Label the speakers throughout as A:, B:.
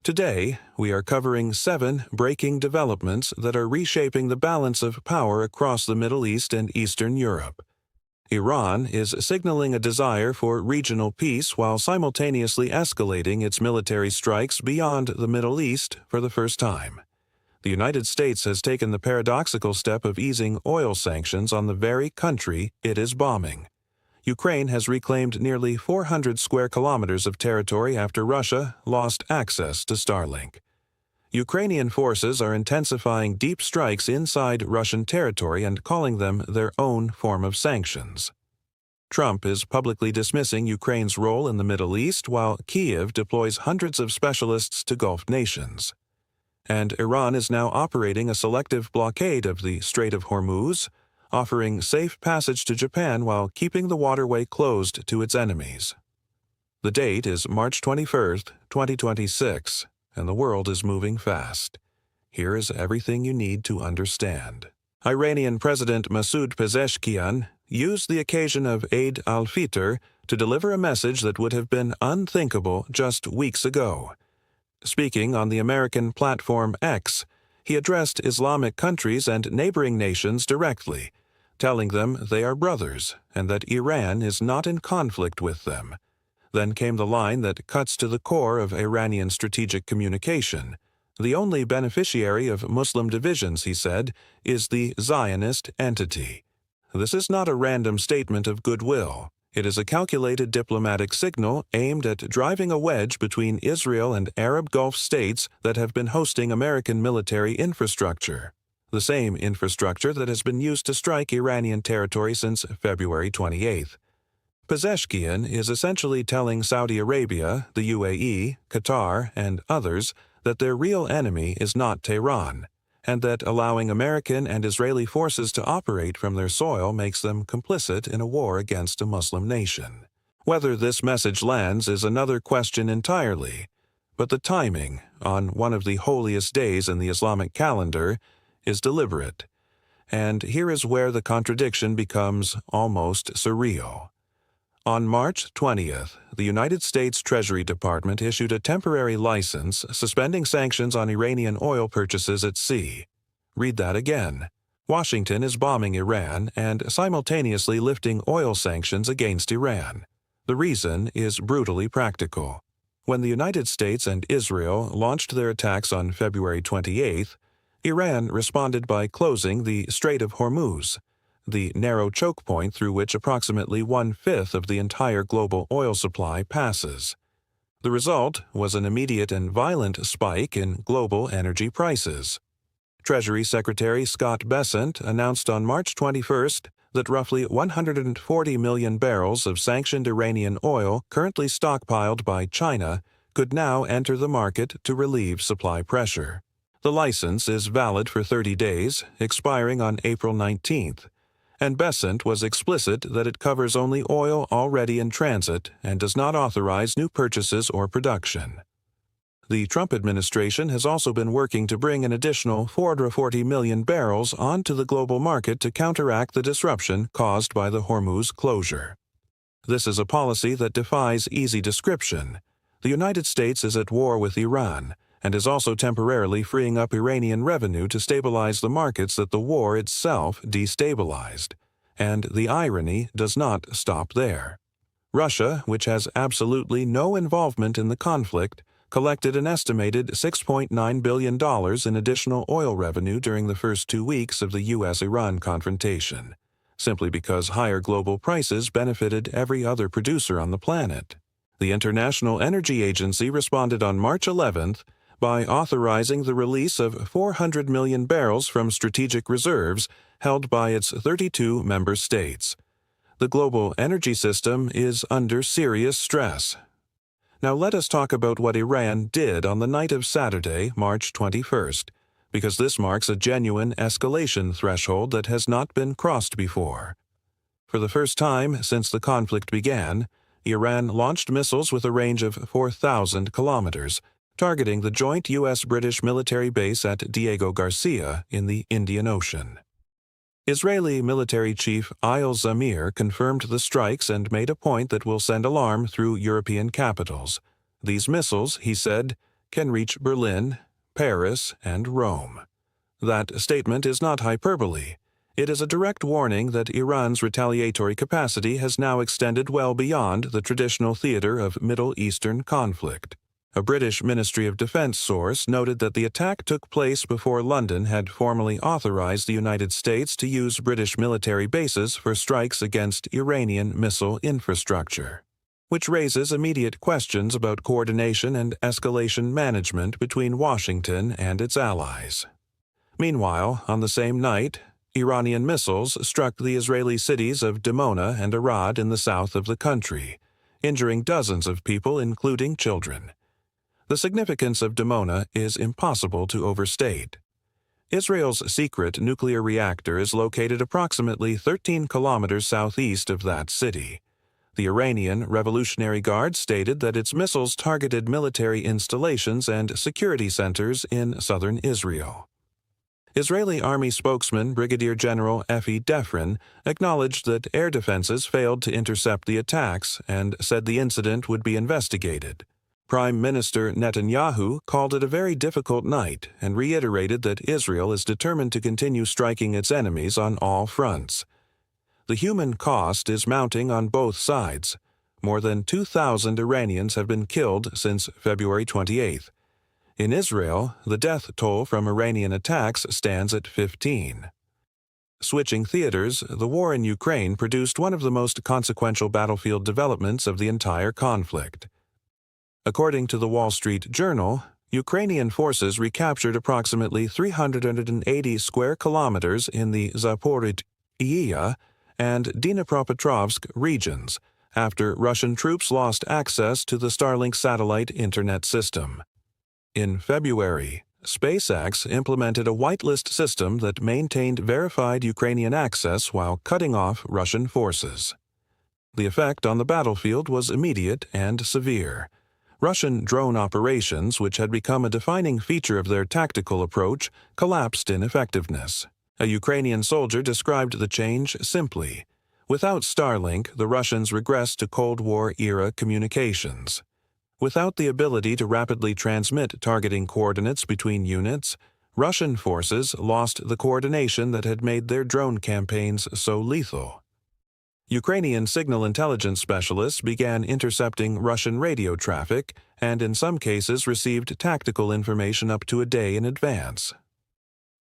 A: Today, we are covering 7 breaking developments that are reshaping the balance of power across the Middle East and Eastern Europe. Iran is signaling a desire for regional peace while simultaneously escalating its military strikes beyond the Middle East for the first time. The United States has taken the paradoxical step of easing oil sanctions on the very country it is bombing. Ukraine has reclaimed nearly 400 square kilometers of territory after Russia lost access to Starlink. Ukrainian forces are intensifying deep strikes inside Russian territory and calling them their own form of sanctions. Trump is publicly dismissing Ukraine's role in the Middle East while Kyiv deploys hundreds of specialists to Gulf nations. And Iran is now operating a selective blockade of the Strait of Hormuz, offering safe passage to Japan while keeping the waterway closed to its enemies. The date is March 21, 2026, and the world is moving fast. Here is everything you need to understand. Iranian President Masoud Pezeshkian used the occasion of Eid al-Fitr to deliver a message that would have been unthinkable just weeks ago. Speaking on the American platform X, he addressed Islamic countries and neighboring nations directly, telling them they are brothers and that Iran is not in conflict with them. Then came the line that cuts to the core of Iranian strategic communication. The only beneficiary of Muslim divisions, he said, is the Zionist entity. This is not a random statement of goodwill. It is a calculated diplomatic signal aimed at driving a wedge between Israel and Arab Gulf states that have been hosting American military infrastructure, the same infrastructure that has been used to strike Iranian territory since February 28. Pezeshkian is essentially telling Saudi Arabia, the UAE, Qatar, and others that their real enemy is not Tehran, and that allowing American and Israeli forces to operate from their soil makes them complicit in a war against a Muslim nation. Whether this message lands is another question entirely, but the timing, on one of the holiest days in the Islamic calendar, is deliberate. And here is where the contradiction becomes almost surreal. On March 20th, the United States Treasury Department issued a temporary license suspending sanctions on Iranian oil purchases at sea. Read that again. Washington is bombing Iran and simultaneously lifting oil sanctions against Iran. The reason is brutally practical. When the United States and Israel launched their attacks on February 28th, Iran responded by closing the Strait of Hormuz, the narrow choke point through which approximately 1/5 of the entire global oil supply passes. The result was an immediate and violent spike in global energy prices. Treasury Secretary Scott Bessent announced on March 21st that roughly 140 million barrels of sanctioned Iranian oil currently stockpiled by China could now enter the market to relieve supply pressure. The license is valid for 30 days, expiring on April 19th, and Bessent was explicit that it covers only oil already in transit and does not authorize new purchases or production. The Trump administration has also been working to bring an additional 440 million barrels onto the global market to counteract the disruption caused by the Hormuz closure. This is a policy that defies easy description. The United States is at war with Iran, and is also temporarily freeing up Iranian revenue to stabilize the markets that the war itself destabilized. And the irony does not stop there. Russia, which has absolutely no involvement in the conflict, collected an estimated $6.9 billion in additional oil revenue during the first 2 weeks of the U.S.-Iran confrontation, simply because higher global prices benefited every other producer on the planet. The International Energy Agency responded on March 11th by authorizing the release of 400 million barrels from strategic reserves held by its 32 member states. The global energy system is under serious stress. Now let us talk about what Iran did on the night of Saturday, March 21st, because this marks a genuine escalation threshold that has not been crossed before. For the first time since the conflict began, Iran launched missiles with a range of 4,000 kilometers, targeting the joint U.S.-British military base at Diego Garcia in the Indian Ocean. Israeli military chief Eyal Zamir confirmed the strikes and made a point that will send alarm through European capitals. These missiles, he said, can reach Berlin, Paris, and Rome. That statement is not hyperbole. It is a direct warning that Iran's retaliatory capacity has now extended well beyond the traditional theater of Middle Eastern conflict. A British Ministry of Defense source noted that the attack took place before London had formally authorized the United States to use British military bases for strikes against Iranian missile infrastructure, which raises immediate questions about coordination and escalation management between Washington and its allies. Meanwhile, on the same night, Iranian missiles struck the Israeli cities of Dimona and Arad in the south of the country, injuring dozens of people, including children. The significance of Dimona is impossible to overstate. Israel's secret nuclear reactor is located approximately 13 kilometers southeast of that city. The Iranian Revolutionary Guard stated that its missiles targeted military installations and security centers in southern Israel. Israeli Army spokesman Brigadier General Efi Defrin acknowledged that air defenses failed to intercept the attacks and said the incident would be investigated. Prime Minister Netanyahu called it a very difficult night and reiterated that Israel is determined to continue striking its enemies on all fronts. The human cost is mounting on both sides. More than 2,000 Iranians have been killed since February 28th. In Israel, the death toll from Iranian attacks stands at 15. Switching theaters, the war in Ukraine produced one of the most consequential battlefield developments of the entire conflict. According to the Wall Street Journal, Ukrainian forces recaptured approximately 380 square kilometers in the Zaporizhzhia and Dnipropetrovsk regions after Russian troops lost access to the Starlink satellite internet system. In February, SpaceX implemented a whitelist system that maintained verified Ukrainian access while cutting off Russian forces. The effect on the battlefield was immediate and severe. Russian drone operations, which had become a defining feature of their tactical approach, collapsed in effectiveness. A Ukrainian soldier described the change simply. Without Starlink, the Russians regressed to Cold War-era communications. Without the ability to rapidly transmit targeting coordinates between units, Russian forces lost the coordination that had made their drone campaigns so lethal. Ukrainian signal intelligence specialists began intercepting Russian radio traffic and in some cases received tactical information up to a day in advance.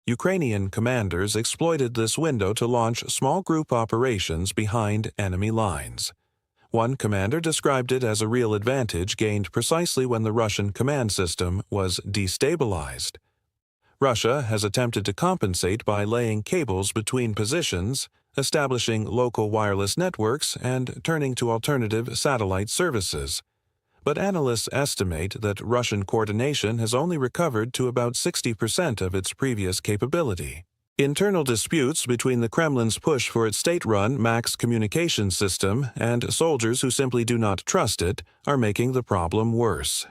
A: Ukrainian commanders exploited this window to launch small group operations behind enemy lines. One commander described it as a real advantage gained precisely when the Russian command system was destabilized. Russia has attempted to compensate by laying cables between positions, establishing local wireless networks, and turning to alternative satellite services. But analysts estimate that Russian coordination has only recovered to about 60% of its previous capability. Internal disputes between the Kremlin's push for its state-run MAX communications system and soldiers who simply do not trust it are making the problem worse.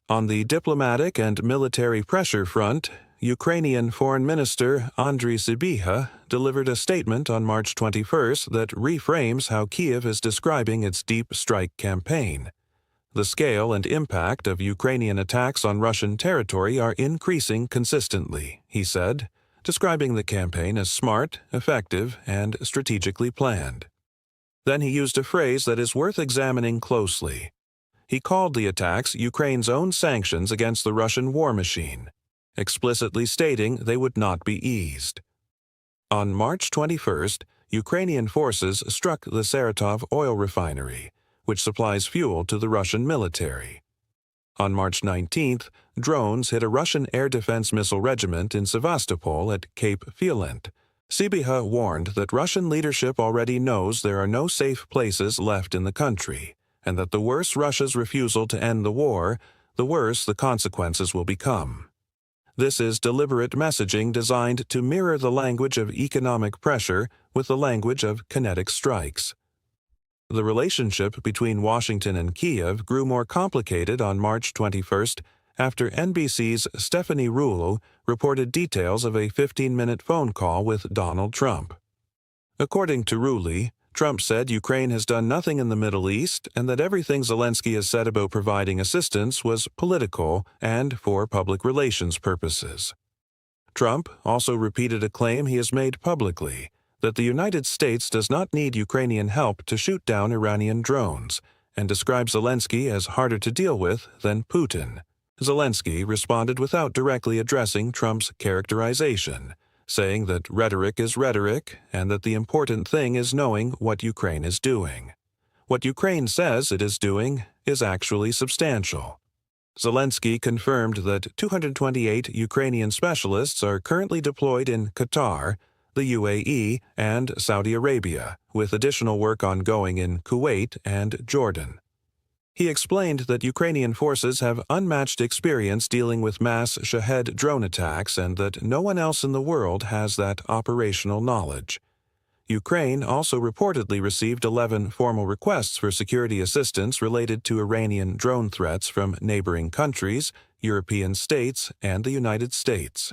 A: On the diplomatic and military pressure front, Ukrainian Foreign Minister Andriy Sybiha delivered a statement on March 21st that reframes how Kyiv is describing its deep strike campaign. The scale and impact of Ukrainian attacks on Russian territory are increasing consistently, he said, describing the campaign as smart, effective, and strategically planned. Then he used a phrase that is worth examining closely. He called the attacks Ukraine's own sanctions against the Russian war machine, explicitly stating they would not be eased. On March 21st, Ukrainian forces struck the Saratov oil refinery, which supplies fuel to the Russian military. On March 19th, drones hit a Russian air defense missile regiment in Sevastopol at Cape Fiolent. Sybiha warned that Russian leadership already knows there are no safe places left in the country, and that the worse Russia's refusal to end the war, the worse the consequences will become. This is deliberate messaging designed to mirror the language of economic pressure with the language of kinetic strikes. The relationship between Washington and Kyiv grew more complicated on March 21st after NBC's Stephanie Rouleau reported details of a 15-minute phone call with Donald Trump. According to Rouleau, Trump said Ukraine has done nothing in the Middle East and that everything Zelensky has said about providing assistance was political and for public relations purposes. Trump also repeated a claim he has made publicly that the United States does not need Ukrainian help to shoot down Iranian drones, and described Zelensky as harder to deal with than Putin. Zelensky responded without directly addressing Trump's characterization, saying that rhetoric is rhetoric and that the important thing is knowing what Ukraine is doing. What Ukraine says it is doing is actually substantial. Zelensky confirmed that 228 Ukrainian specialists are currently deployed in Qatar, the UAE, and Saudi Arabia, with additional work ongoing in Kuwait and Jordan. He explained that Ukrainian forces have unmatched experience dealing with mass Shahed drone attacks and that no one else in the world has that operational knowledge. Ukraine also reportedly received 11 formal requests for security assistance related to Iranian drone threats from neighboring countries, European states, and the United States.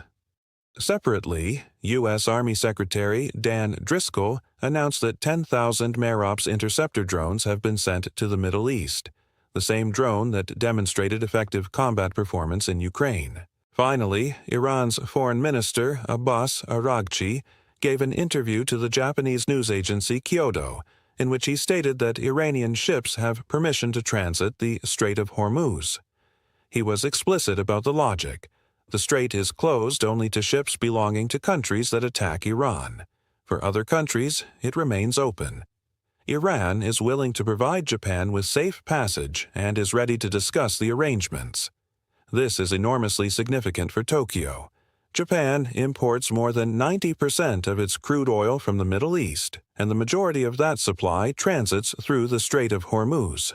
A: Separately, U.S. Army Secretary Dan Driscoll announced that 10,000 Merops interceptor drones have been sent to the Middle East, the same drone that demonstrated effective combat performance in Ukraine. Finally, Iran's Foreign Minister Abbas Araghchi gave an interview to the Japanese news agency Kyodo, in which he stated that Iranian ships have permission to transit the Strait of Hormuz. He was explicit about the logic. The strait is closed only to ships belonging to countries that attack Iran. For other countries, it remains open. Iran is willing to provide Japan with safe passage and is ready to discuss the arrangements. This is enormously significant for Tokyo. Japan imports more than 90% of its crude oil from the Middle East, and the majority of that supply transits through the Strait of Hormuz.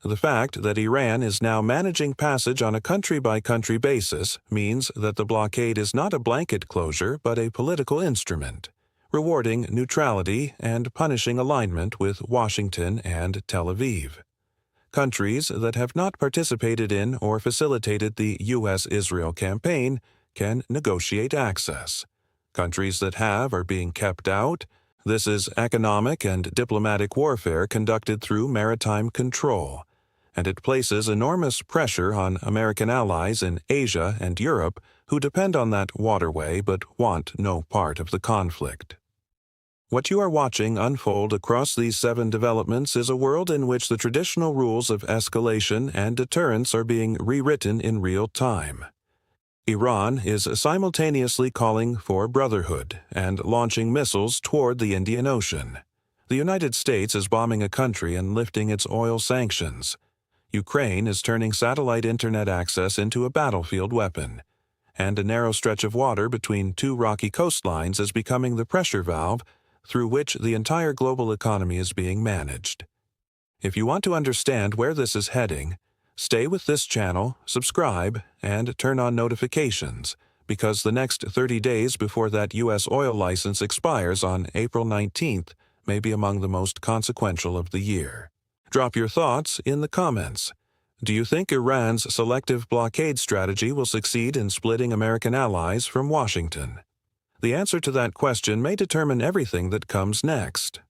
A: The fact that Iran is now managing passage on a country-by-country basis means that the blockade is not a blanket closure but a political instrument, rewarding neutrality and punishing alignment with Washington and Tel Aviv. Countries that have not participated in or facilitated the U.S.-Israel campaign can negotiate access. Countries that have are being kept out. This is economic and diplomatic warfare conducted through maritime control, and it places enormous pressure on American allies in Asia and Europe who depend on that waterway but want no part of the conflict. What you are watching unfold across these 7 developments is a world in which the traditional rules of escalation and deterrence are being rewritten in real time. Iran is simultaneously calling for brotherhood and launching missiles toward the Indian Ocean. The United States is bombing a country and lifting its oil sanctions. Ukraine is turning satellite internet access into a battlefield weapon, and a narrow stretch of water between 2 rocky coastlines is becoming the pressure valve through which the entire global economy is being managed. If you want to understand where this is heading, stay with this channel, subscribe, and turn on notifications, because the next 30 days before that U.S. oil license expires on April 19th may be among the most consequential of the year. Drop your thoughts in the comments. Do you think Iran's selective blockade strategy will succeed in splitting American allies from Washington? The answer to that question may determine everything that comes next.